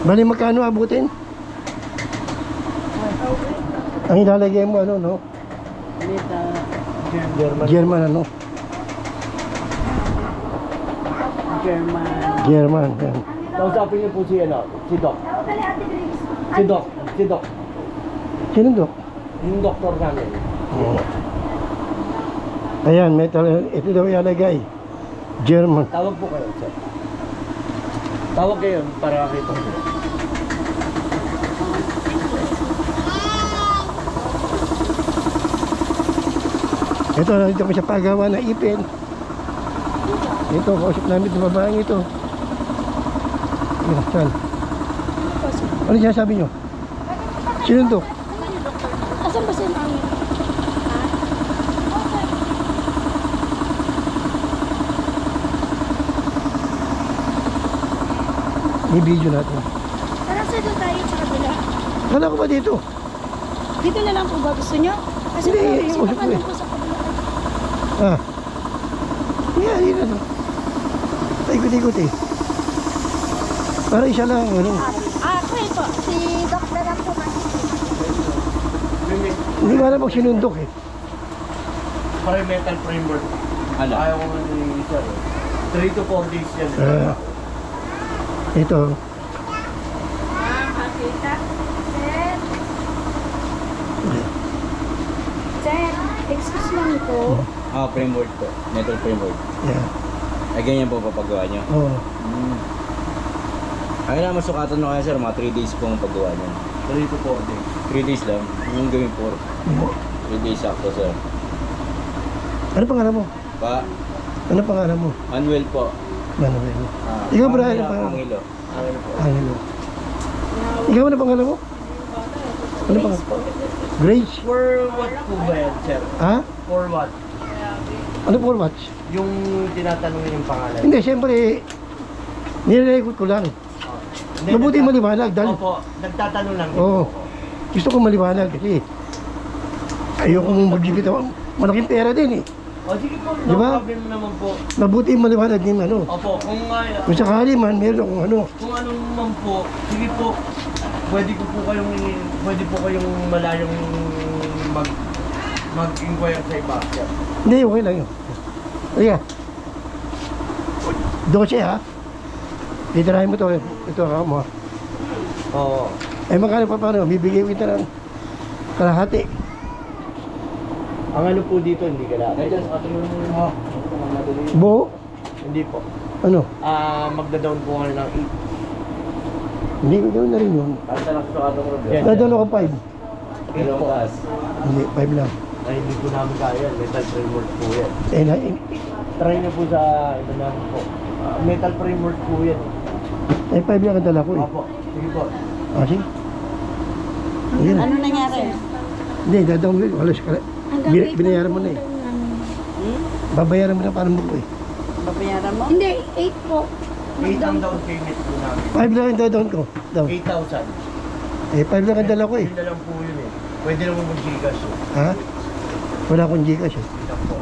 Bali, magkano abutin? Ang ilalagay mo, ano, no? German. German, ano? German, yan. Kausapin niyo po si, si Doc. Si Doc. Si Doc. Sino, Dok? Yung doktor namin. Oo. Ayan, ito daw ilalagay. German. Tawag po kayo, sir. Tawag kayo para kita ko. Ito, nandito ko sa paggawa ng ipin. Ito, kausap namin ng babaeng ito. Yan, saan? Ano siya sabi nyo? Sino, Dok? Asan ba sila? I-video natin. Tara sa doon tayo sa kabila. Kala ko ba dito? Dito na lang po ba gusto nyo? Kasi Hindi, po, usap sipakan ko eh. lang po sa kabila. Ah. Yan, yun ano. Ikot-ikot eh. Para isa lang, ano. Ako eh po. Si Doc na lang po. Hindi ko alam kung sinundok eh. Para yung metal framework. Ano? Ayaw ko nga ni sir. 3 to 4 days yan. Ito. Makita. Sir. Sir, excuse lang po. Framework po. Metal framework. Yan. Ay, ganyan po papagawa nyo. Oo. Ay na, masukatan mo kaya sir, mga 3 days po ang paggawa nyo. 3 to 4 days. 3 days lang. Yung gawin po. 3 days sakto sir. Ano pangalan mo? Pa, Ano pangalan mo? Manuel po. Manuel. Ikaw, Brian, ano pangalan? Angelo. Ano po? Angelo. Ikaw, ano pangalan mo? Ano pangalan? Grace. For what po ba yan, sir? Ha? For what? Ano for what? Yung tinatanong yung pangalan. Hindi, siyempre, nirerecord ko lang. Hindi, Mabuti maliwanag dahil Opo, nagtatanong lang. Oo. Gusto ko maliwanag kasi ayoko mong magbibit ako. Malaking pera din eh. O sige po, no Diba? problem naman po. Mabuti maliwanag din ano. Opo, Kung sakali man, meron akong ano. kung anong man po, sige po, pwede po kayong malayong mag-inquire sa iba. Sir. Hindi, okay lang yun. Halika. 12 ha? Titirahin mo to. Ito ha mo ha. Oo. Eh magkano pa paano? Bibigay ko ito ng kalahati. Ang ano po dito, hindi ka lahat. Buo? Hindi po. Ano? Magda-down po kayo ng Hindi ko gawin na rin yun. Ang talak sa katong road. Yes. Dadalo ko 5. 8 po. Hindi, 5 lang. Ay, hindi po namin kaya. Metal framework po yan. Eh, Try niyo po sa ito namin po. Metal framework po yan. 5 lang ang dala ko eh. Opo, sige po. Ah, sige. Ayun. Ano nangyari? Hindi, dadawin mo yun. Halos binayaran mo na eh. Babayaran mo na parang mo ko eh. Babayaran mo? Hindi, 8 po. 8 ang down payment po namin. 5 lang ang dadawin ko. Down. 8,000. Eh, 5 lang ang dala ko eh. Yun na lang po yun eh. Pwede naman mag-gigas eh. Ha? Wala akong Gcash eh. Ito po.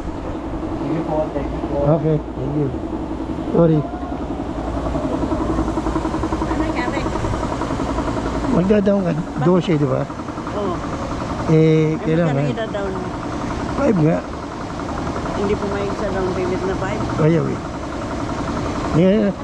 Sige po, thank you po. Okay, thank you. Sorry. Ano nangyari? Magdadaon ka 12, di ba? Oo. Eh, kailangan. down mo? 5 nga. Hindi po may isa down payment na 5? Ayaw eh. Ngayon,